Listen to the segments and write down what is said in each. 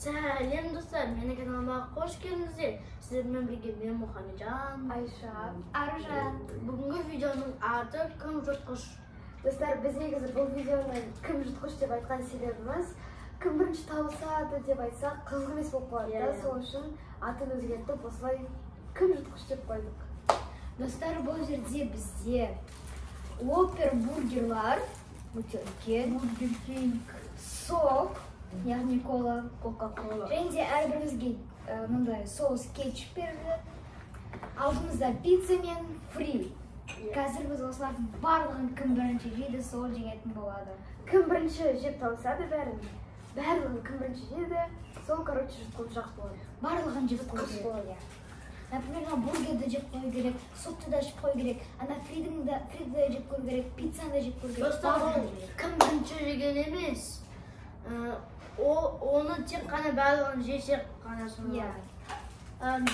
Selam dostlar, meni kanalıma hoş geldiniz. Sizlerle birlikte ben Muhamedcan, Ayşe, Arjan. Bugünkü videonun adı Kim Jutkuş. Dostlar, biz негізі бұл видеоны кім жұтқыш деп айтқан себебіміз кім бірінші табысады деп айтсақ қызық емес болып қалады да, сол үшін атын өзгертіп осылай кім жұтқыш деп қойдық. Достар, бұл жерде бізде Whopper бургерлар, өте үлкен, Burger King, сок, яғни кола, Coca-Cola. Және де әрбірімізге мындай соус кетчуп берілді. Алдымызда пицца мен фри. Қазір біз осылардың барлығын кім бірінші жейді, сол жеңетін болады. Кім бірінші жеп табысады барлығын кім бірінші жейді, сол короче жұтқыш жақсы болады. Барлығын жеп қою керек. Например, бургерді жеп қою керек, сокты да жеп қою керек, фриді де жеп қою керек, пиццаны да жеп қою керек. Dostlar, kim birinci jegen емес. Onu тек қана барлығын жесек қана соны.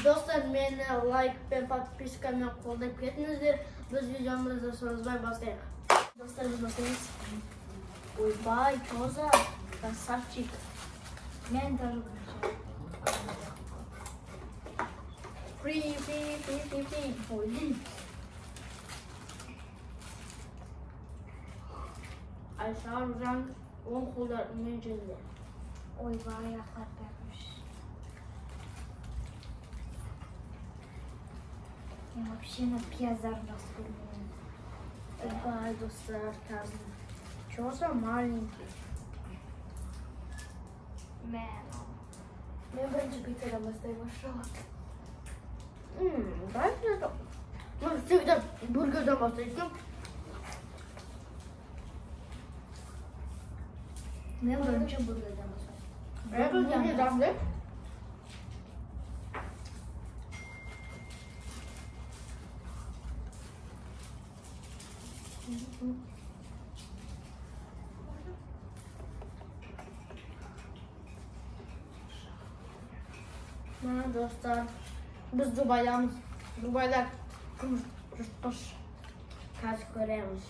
Dostlar, meni like ve подпискамен қолдап кетіңіздер. Biz videomuzda so'zbay boslayық. Dostlar, biz bakıyoruz. Ойбай, Тоза, красавчик. Мен тоже Free. Ой. Ayşe Arjan 10 қолдарымен жеді. Ойбай, ақлап берmiş. Я вообще на пьязар раскрываю. Ой, достар, казан. Чего за маленький? Мен бірінші пиццадан бастаймын, шок. Дальше это. Мы всегда бургердан бастайтын. Мен бірінші бургердан бастаймын. Это не давно. Mana dostlar, biz Dubaydamız. Dubayda kim jutkuş қазір көреміз.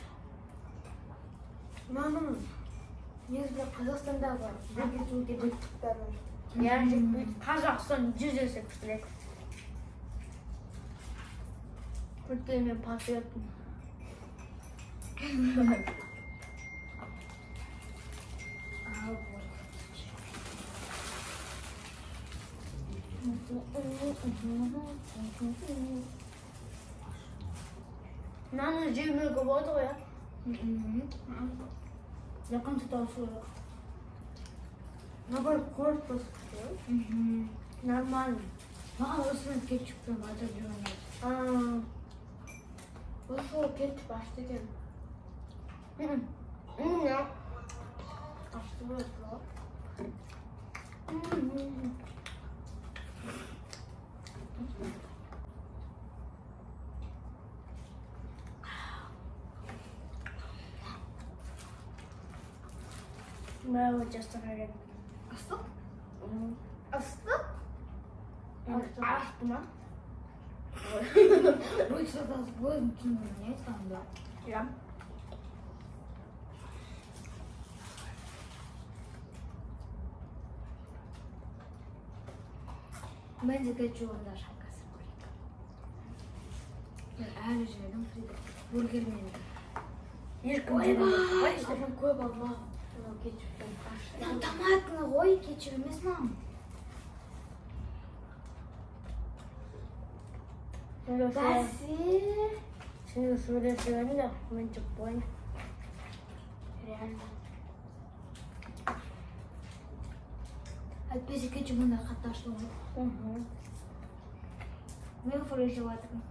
Мамам, негізі Қазақстанда бар, бургер кингте жетістіктері. Yani Қазақстан 100 есе күштірек. Өйткені мен патриотпын. Наны жемеуге болады ғой, Жақын тұтаушы олық. Наоборот, корпус. Нормально. Маған осымен кетчуптан батыр жемейді. Осы кетчуп ашты екен. Ашты болады ғой. Merhaba Castan'a. Астық? Астық? Ашты ма? Ой, что-то с глазом кинули, не там, да? Ja. Мен де кетчуғында шапқасы көрейік. Мен әлі жедім фриді. Бургермен. Ойбай! Саған көп алма. Кетчуптан ашты. Томатны ғой, кетчуп емес мам. Бәсе! Şimdi şöyle söyleyeyim de ben çıkmayayım. Реально. Әйтпесе кетчуп мұнда қатты ашты ғой. Мен фри жеп жатырмын.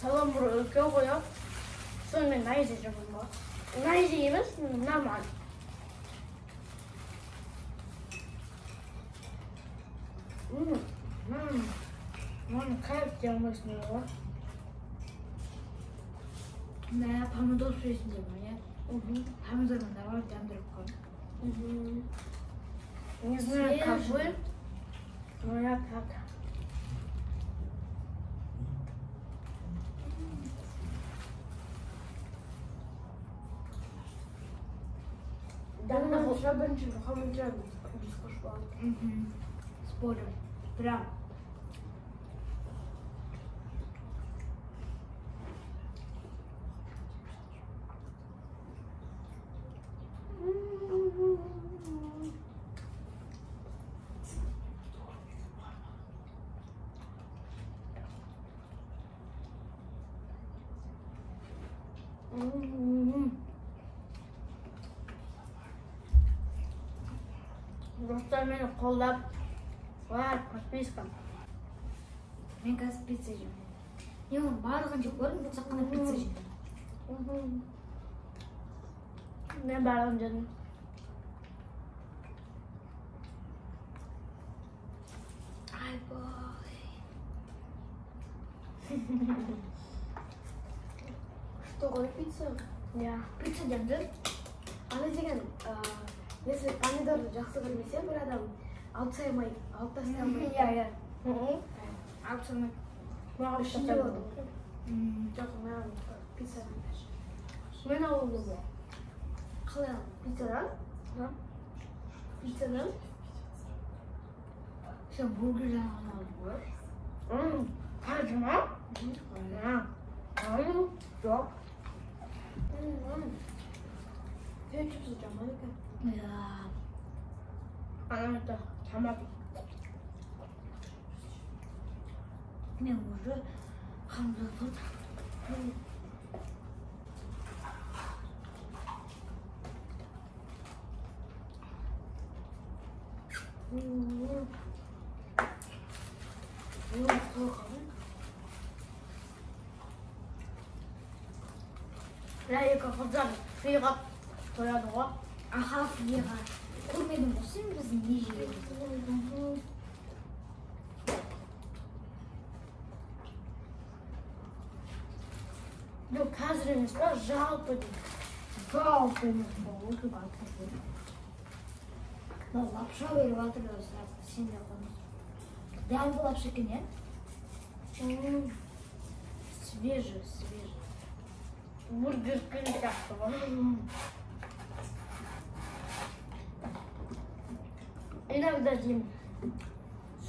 Салам үлкен қояп, сонымен найза жабым ба. Найза емес, нормально. Мама, қайып демесін ғой. Мә, помидор сүресін деймін, е? Помидормен давай дәмдіріп қой. Не знаю, как вы, но я так. Меніңше бірінші қамынша біз қош болады. Спорим. Прям. Dostlar beni kollab, var подписка. Мен қазір пицца жеймін. Мен оның барлығын жеп көрдім, бұл тек қана пицца жеймін. Ben bарлығын жедім. Айбай. Что ғой пицца? Ya. Пицца жемді. Ана деген, если помидорды жақсы көрмесе бір адам алып тастай алмайды. Иә. Алып салмай. Маған Үшінші болады. болды. Жоқ, маған пицца. Мен ауылды бұл. Қалай ал? Пиццадан? Пиццадан? Сен бургер жағын алып көр. Қажы ма? Жоқ. Кетчупсыз жаман екен. Иә. Анам да тамақ. Мен уже қамда тұрдым. Екі қыздар қиғап қояды ғой. Аха, фиға. Көрмедім болсын, біз не жейміз? Жоқ, қазір емес па, жалпы дейді. Жалпы емес болу деп айтып. Мынау лапша беріп жатыр да сразу сен де қоймас. Дәмді лапша екен, иә? Свежий. Бургер күн сияқты ғой. Иногда жеймін.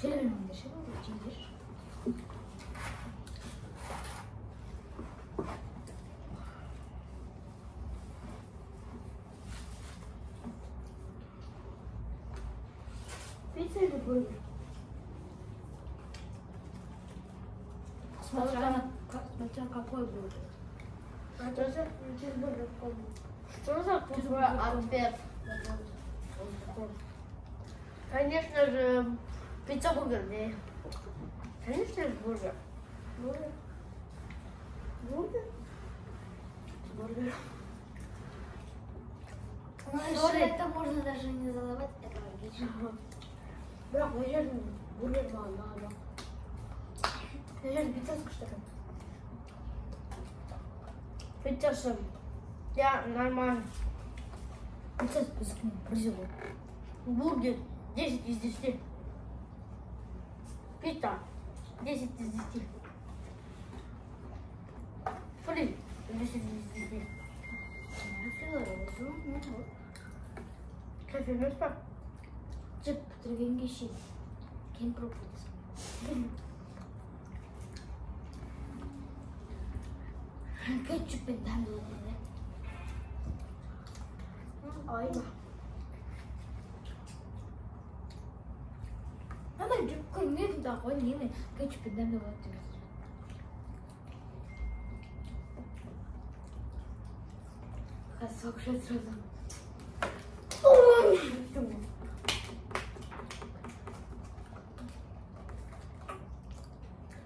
Сөйлемеңдер ше, жеңдер. Пицца или бургер? Смотря какой бургер. Тоже чизбургер помню. Что за тупой ответ? Конечно же, пицца-бургер, да. Конечно же, бургер. Бургер? Бургер? Бургер. Ну, это можно даже не задавать, это логично. Бірақ мына жердің бургер маған ұнады. Мына жердің пиццасы күшті екен. Пиццасы. Я нормально. Пицца біздікінен бірде ғой. Бургер 10 из 10. Пицца 10 из 10. Фри 10 из 10. Кофе емес па? Жеп бітіргенге шейін. Кейін пробуйдасың. Кетчуппен дәмді болады. Айма. Ана жеп көрмедім да ғой, немен кетчуппен дәмді болады деп жатыр. Қазір сокшет сразу.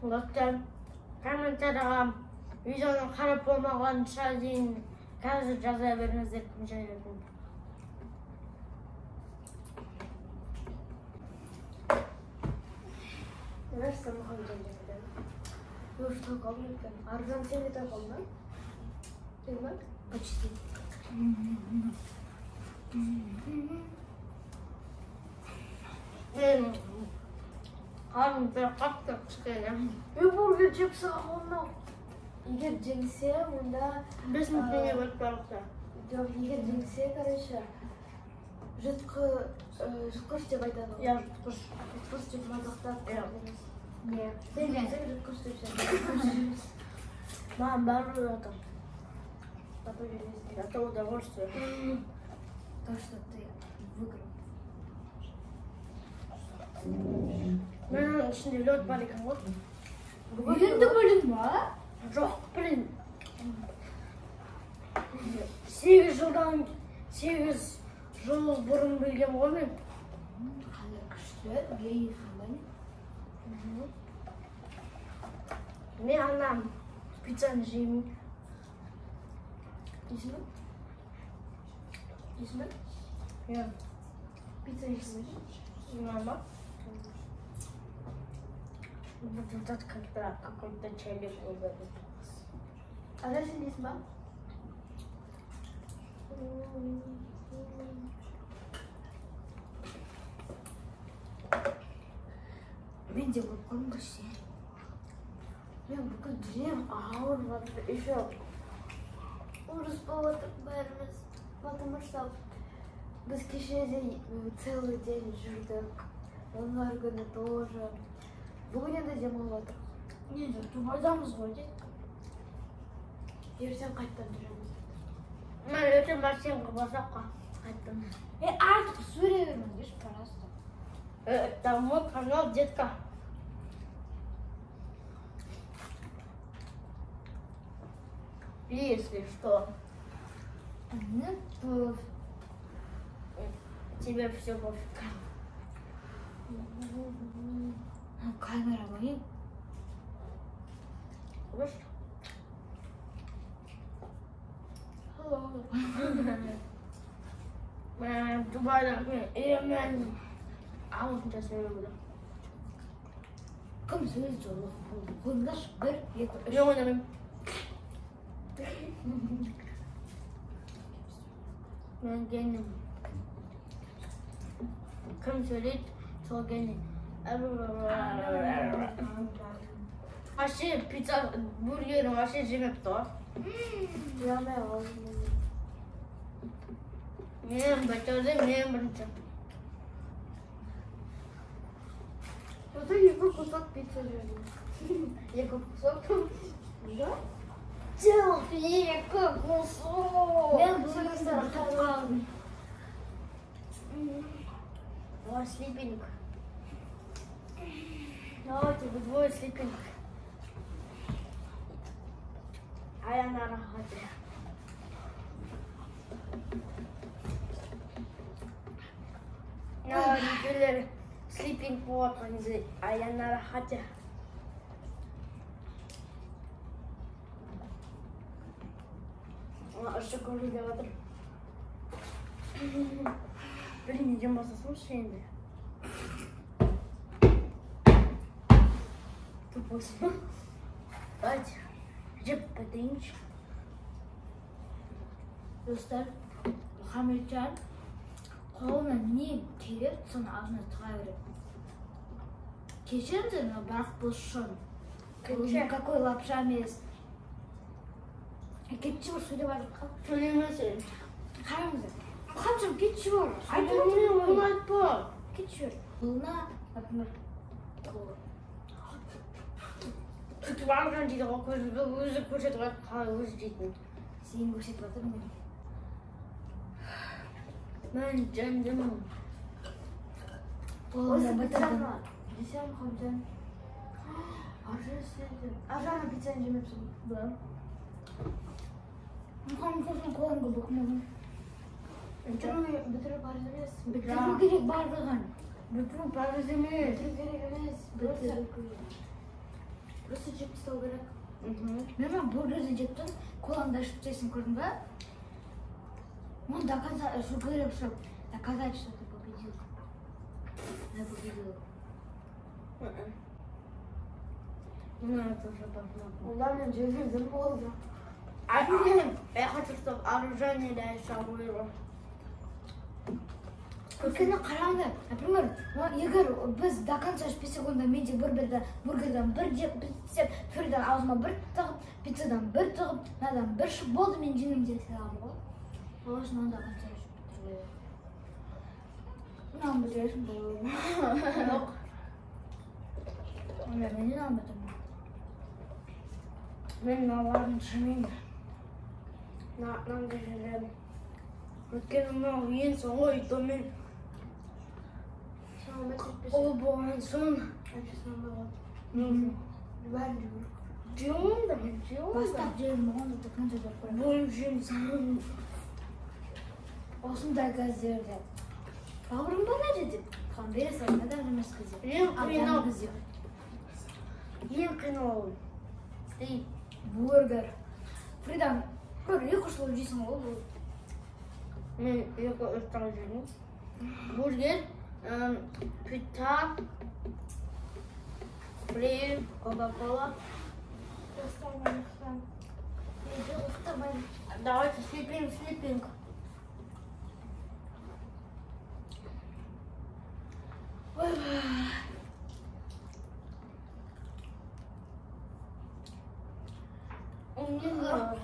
Достар, комментарияға видеоны қарап болмағанша дейін қазір жаза беріңіздер, кім жайларын. Наш самохан жайларды. Ну что, қалмайды. Арзан сен де қалды ма? Сен ба? Почти. Қарым бір қатты кішкене. Бургер жеп сағылмау. Егер жеңсе, онда... 5 мың теңге бөліп барықта. Жоқ, егер жеңсе, короче, Жұтқыш деп айтады ғой. Иә, жұтқыш. Жұтқыш деп мазақтап Иә. Нет. Сен жұтқыш деп жүрміз. Маған бәрі жатыр. Тапа бересің. Это удовольствие. То, что ты выиграл. Менің ішінде лед бар екен ғой. Енді бөлін ба? Жоқ, блин. 8 жыл бұрын білгем ғой мен. Қазір күшті, бейсің ба не? Мен анам пиццаны жеймін. Жейсің бе? Жейсің бе? Иә. Пицца жейсің бе? Жеймін ба? Будем тут как-то какой-то челик выбрать. Азар сен жейсің ба? Мен де болып қойым күшті. Мен бүкіл денем ауырып жатыр, еще ұрыс болып жатыр бәріміз. Потому что біз кеше де целый день жүрдік. Onlar күні тоже. Бүгін енді демалып жатыр. Не, Дубайдамыз ғой дейді. Ертең қайттан жүреміз. Мен ертең бассейнге барсаққа қайттым. Артық сөйлей бермеңдерші, пожалуйста. Это мой канал, детка. Если что, Мне пофиг. тебе все пофиг. Камера моя. Слышь? Hello. Дубайда мен ағылшынша сөйлеп отырмын. Кім сөз жолы болды? Қойыңдаршы, 1, 2, 3. Мен ойнамаймын. Мен генім. Кім сөйлейді, сол гений. Вообще пицца, бургерін вообще жемепті ғой. Жамай қалдым. Мен бәтөрде, мен бірінші. Burada 2 кусок пицца жедім. 2 кусок? Да? Жоқ, 2 кусок. Мен бұл кісі қалдым. Давай слипинг. Давайте вдвое слипинг. А я на работе. Например, слипинг вот, а я на работе. Что говорю, я вот. Блин, идем послушай. Тупо. Давайте. Жеп потенч. Достар, Мұхамеджан қолына не керек, соны аузына тыға береді. Кешіріңдер, но бірақ бұл шын. Бұл никакой лапша емес. Кетші бар, сөйлеп жатыр. Сөйлемесең. Қараңыздар. Мұхамеджан, кетші бар. Оны айтпа. Кетші бар. Бұлына, например, Түтіп алған дейді ғой, өзі көрсетіп жатыр, қалай өзі дейтін. сен көрсетіп жатырмын. Мен жандымын. Қолында бітірдім. Десем Мұхамеджан. Аржан істеді. Аржанға пиццаны жемепсің. Да. Мұхамеджан қолыңға бұқмағын. Бітіріп парыз емес. Бітіру керек барлығын. Бітіру парыз емес. Бітіріп керек емес. Бітіру Просто жеп тастау керек. Мен бургерді жептім, қолаңда ішіп тесін көрдің ба? Он до конца говорил, что доказать, что ты победил. Я победил. Ну, это уже давно. Онда мен жеңілдім болды. Я хочу, чтобы оружие дальше выиграл. Өйткені қараңдар, например, егер біз до конца ішпесек, онда менде бургердан бір жеп, бітсеп, фриден аузыма бір тығып, пиццадан бір тығып, мынадан бір шып болды, мен жеңілден селамын ғой. Ол үшін оны до конца ішіп бітіру керек. Naan bitiyorsun bu. Yok. Öyle beni naan bitirme. Ben naanlarını düşünmeyeyim. Naan düşünelim. Ötken ben yiyin sonra itomen. O bu an son. Diyorum da. Бастап жеуім болған жоқ қанша деп қоямын. Bol jim. Осындай кездерде бауырым бана деді. Қан бере салма да жұмыс қызы. Адам қызы. Ең қиынау. Бургер. Фридан, бір екі жыл жейсің ғой бұл. Мен екі-үш тал жеймін. Бургер, пицца, фри, кока-кола. Давайте слипинг. Не знаю,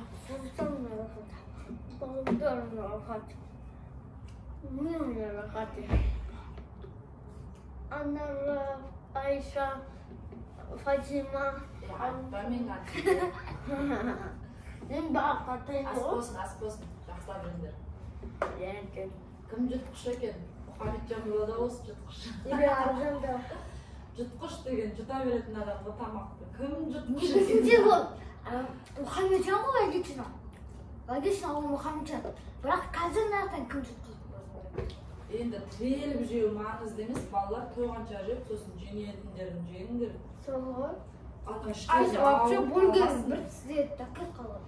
Анна, Айша, Фатима. Бамен қат. Мен бағып қатайын ғой. Аспосын. Жақсылап жүріңдер. Кім жұтқыш екен? Мұхамеджан болады осы жұтқыш. Жұтқыш деген жұта беретін адамға тамақты. Кім жұтқыш екен? Негізінде ол Мұхамеджан ғой логично. Логично ол Мұхамеджан. Бірақ қазір нарықтан кім жұтқыш? Енді тіреліп жеу маңызды емес, балалар тойғанша жеп, сосын жеңетіндерін жеңдер. Солай. Айша вообще бургер бір тізде такой қалады.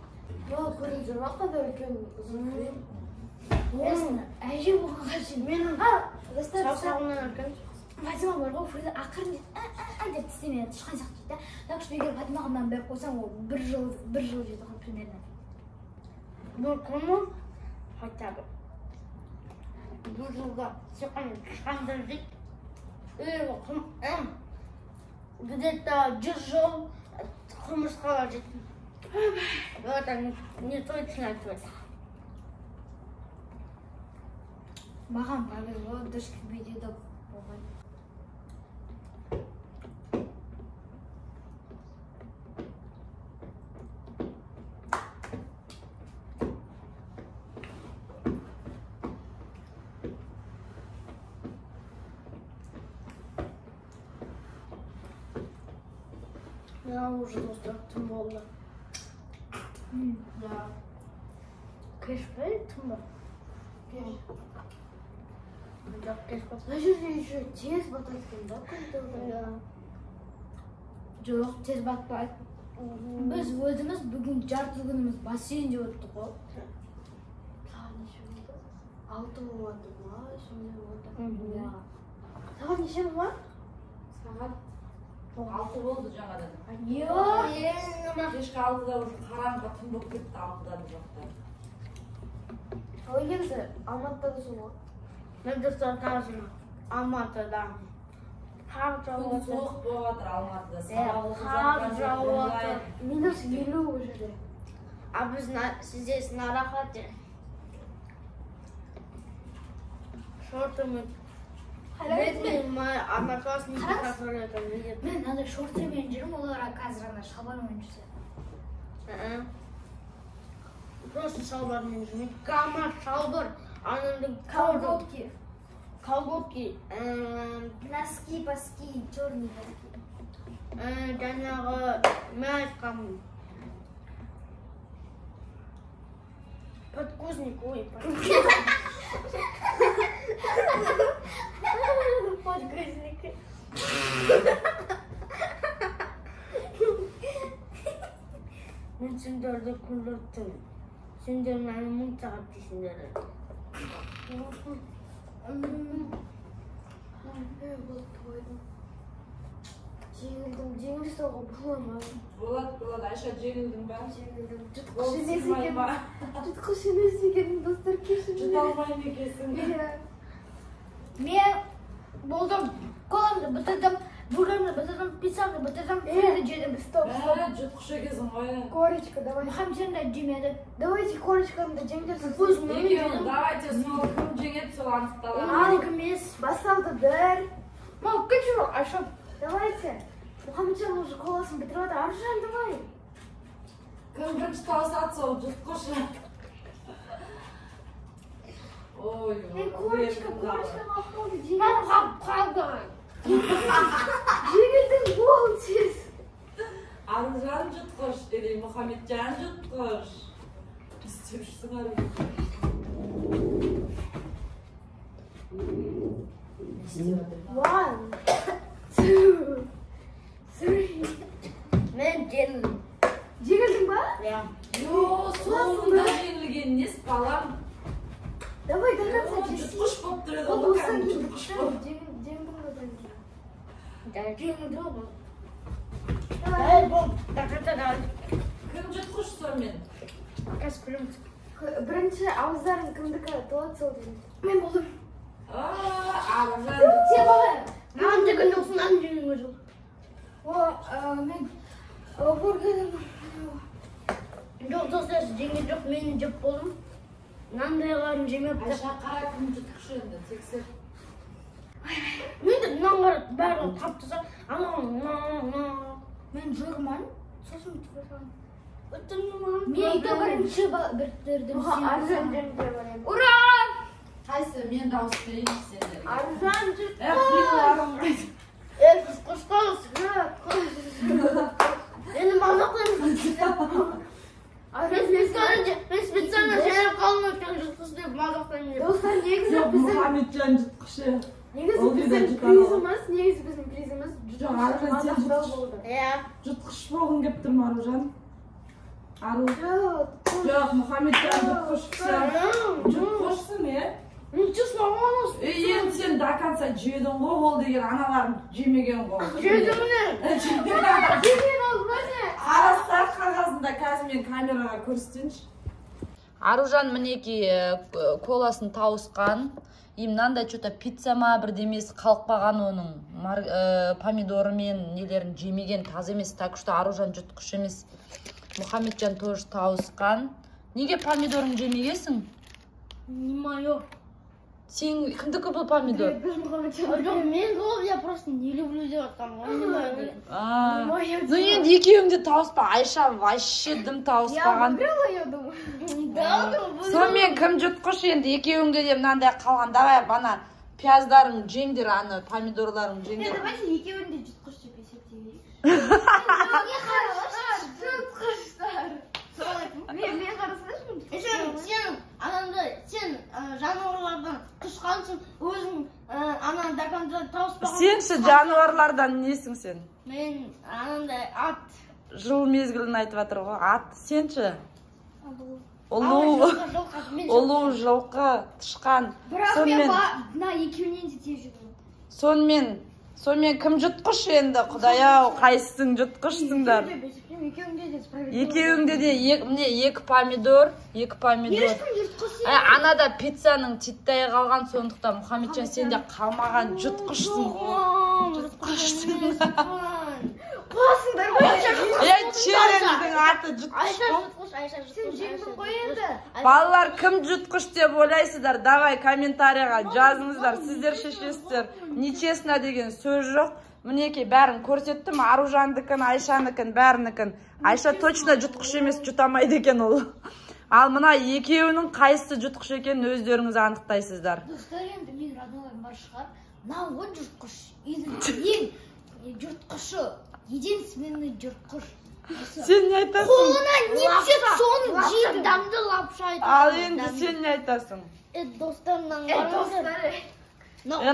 Бұл көріңіздер ма қадар екен ұзын. Осыны әже болғанға шейін. Менің саусағымнан әркен. Фатима бар ғой, Фрида ақырын деп тістемеді, тышқан сияқты дейді. Так что егер Фатимаға мынаны беріп қойсаң, ол бір жыл жейді ғой примерно. Бұл күні хотя бы бұл жылда тышқандар жейді. Где-то 100 жыл құмырсқалар жейді. Это не точно ответ. Маған повезло, дұрыс келмейді деп болған. Я уже достаточно тым болды. Да. Кешпей тым болды. Жоқ, кешпей. Мына жерде еще тез батады екен да күнді. Жоқ, тез батпайды. Біз өзіміз бүгін жарты күніміз бассейнде өттік қой. Саған неше болды? 6 болады ма? Сондай болды. Саған неше ма? Сағат 6 болды жаңадан. Жоқ. Кешкі 6-да уже қараңғы түн болып кетті 6-да бұл жақта. Ой, негізі Алматыда да сол ғой. Мен достар тазым Алматыда. Қар Күн жауады. суық болып жатыр Алматыда. Қар жауады. Минус 50 ол жерде. А біз здесь на рахате. Шортымы. Мои одноклассники, которые там видят. Мен андай шортымен жүрмін, оларға қазір ана шалбармен жүрсе. Просто шалбармен жүрмейді. Гамма шалбар. Анамды Колготки. колготки. Носки, паски, черные носки. Жаңағы мен айтқанмын. Подкузник, ой, Подкузник. Мен сендерді күлдірттім. Сендер мені мың сағат дейсіңдер. Жеңілдім соға бола ма? Болады, Айша жеңілдің ба? Жеңілдім. Ол сыймай ма? Жұтқыш емес екенін достар кешіріңдер. Жұта алмаймын екенсің. Мен болдым, коламды бітірдім, бургерімді бітірдім, пиццамды бітірдім, фриді жедім. Стоп. Жұтқыш екенсің ғой. Корочка, давай. Мұхамеджан да жемеді. Давайте корочканы да жеңдерсің. Пусть мы Екеуін давайте сол кім жеңеді сол сол анықталған. Менікі емес. Басталды бір. Мамка жүр, Айша. Давайте. Мұхамеджан уже коласын бітіріп отыр. Аружан, давай. Кім бірінші тауысады сол жұтқыш. Ой, Корочка қалып қалды. Қалды. Жеңілдің бол тез. Аружан жұтқыш деді, Мұхамеджан жұтқыш. İstiyorsun Arужан. One, two, three. Мен жеңілдім. Жеңілдің ба? Ja. Yo, sonunda жеңілген нес балам. Давай, до конца Жұтқыш болып тұрады, Ол ол осыдан кәдімгі кейін жұтқыш болып. жеңілдің одан кейін. Жеңілді ғой. Давай. Кім жұтқыш сонымен? Қазір күліміз. Бірінші ауыздарын кімдікі толады сол деймін. Мен болдым. Аружан Сен жұтқыш. бала. Маған деген жоқсын, ан жеңілме жоқ. Мен бургерім. Жоқ, достар, жеңген жоқ, мен жеп болдым. Нандайларын жемепті. Айша қара кім жұтқыш енді, тексер. Мен де нан қарады, бәрін таптыса, Мен жүрмін. Сосын бітіріп Мен бірінші бітірдім. Аружан жеңілді барайын. Ура! Қайсы, мен дауыс берейінші сендерге. Аружан Мен Құшқалыз. Енді мазақтаймын. Мен специально жайып қалым өткен жұтқыз деп мазақтаймын. Достар, негізі Жоқ, біздің Мұхамеджан жұтқышы. негізі біздің призіміз Жоқ, Аружан сен жұтқыш. болды. Иә. Жұтқыш болғың келіп тұр ма, Аружан? Жоқ, Мұхамеджан жұтқышсың. Жұтқышсың, Честно, мамамыз. Енді сен до конца жедің ғой, ол деген аналарың жемеген ғой. Жедімнен. Жеген ол міне. Қарастар қағазында қазір мен камераға көрсетейінші. Аружан мінекей коласын тауысқан. И мынандай что-то пицца ма бірдемесі қалықпаған оның помидоры мен нелерін жемеген, таза емес, так что Аружан жұтқыш емес. Мұхамеджан тоже тауысқан. Неге помидорың жемегесің? Не мое. Сен кімдікі бұл помидор? Жоқ, мен ғой, я просто не люблю деп жатқам. Ну енді екеуің де тауыспа. Айша вообще дым тауыспаған. Сонымен кім жұтқыш енді екеуіңде де мынандай қалған. Давай бана пияздарын жеңдер, аны помидорларын жеңдер. Давайте екеуін де жұтқыш деп есептейік. Мен қарасыншы. Сен жануарлардан құшқансың, өзің ананы до конца тауыспаған. Сенші жануарлардан несің сен? Мен анандай ат. Жыл мезгілін айтып жатыр ғой. Ат сенші? Жылқы. Ұлу, жылқы, тышқан. Бірақ мен мына екеуінен де тез жүрдім. Сонымен кім жұтқыш енді, Құдай-ау, қайсың жұтқышсыңдар? Екеуіңде де екі помидор. Анада пиццаның титтайы қалған, сондықтан Мұхамеджан сен де қалмаған жұтқышсың. Қуасыңдар ғой. Челлендждің аты жұтқыш. Айша жұтқыш. Сен жеңдің ғой енді. Балалар, кім жұтқыш деп ойлайсыздар? Давай комментарияға жазыңыздар, сіздер шешесіздер. Нечестно деген сөз жоқ. Мінекей бәрін көрсеттім, Аружандыкін, Айшаныкін, бәрінікін. Айша точно жұтқыш емес, жұтамайды екен ол. Ал мына екеуінің қайсысы жұтқыш екенін өздеріңіз анықтайсыздар. Достар, енді мен роднойым бар шығар. Мына вот жұтқыш. Ең жұтқышы. Единственный жұтқыш. Сен не айтасың? Қолына не түседі, соны жейді. Дамды лапша айтып. Ал енді сен не айтасың? Достарынан қараңыздар.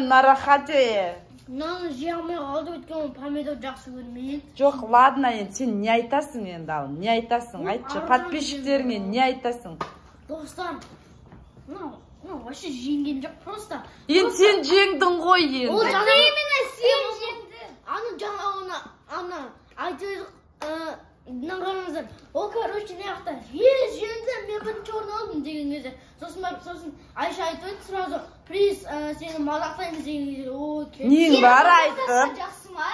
Нарахате. Наны жей алмай қалды, өйткені помидор жақсы көрмейді. Жоқ, ладно, енді сен не айтасың енді ал? Не айтасың? Айтшы, подписчиктеріңе не айтасың? Достар, вообще жеңген жоқ, просто. Енді сен жеңдің ғой енді. Ол жаңа именно сен жеңдің. Аны жаңа айтып мына қараңыздар. Ол короче не яқта жеңді, мен бірінші орын алдым деген кезде. Сосын Айша айтып еді сразу, приз сені мазақтаймыз деген кезде. Нең бар айтып? Жақсы ма?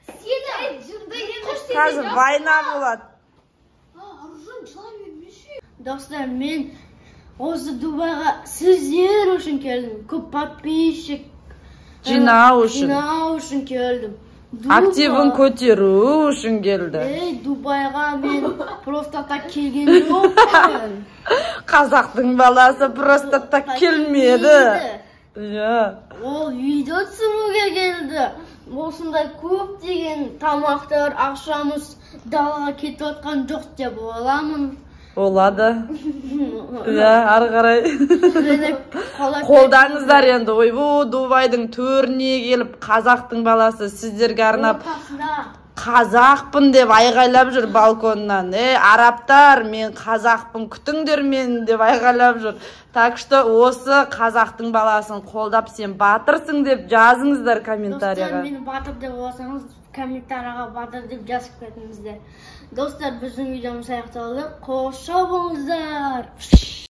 Сені жынды емес. Қазір вайна болады. Аружан жылай бермеші. Достар, мен Осы Дубайға сіздер үшін келдім. Көп подписчик жинау үшін. Жинау үшін келдім. Активін көтеру үшін келді. Дубайға мен просто так келген жоқпын. Қазақтың баласы просто так келмеді. Ол видео түсіруге келді. Осындай көптеген тамақтар, ақшамыз далаға кетіп отқан жоқ деп ойламын. Олады. Ары қарай. Қолдаңыздар енді. Ойбу, Дубайдың төріне келіп, қазақтың баласы сіздерге арнап қазақпын деп айғайлап жүр балконнан. Арабтар, мен қазақпын, күтіңдер мен деп айғайлап жүр. Так что осы қазақтың баласын қолдап, сен батырсың деп жазыңыздар комментарияға. Достар, мені батыр деп олсаңыз, комментарияға батыр деп жазып кетіңіздер. Достар, біздің видеомыз аяқталды. Қош болыңыздар.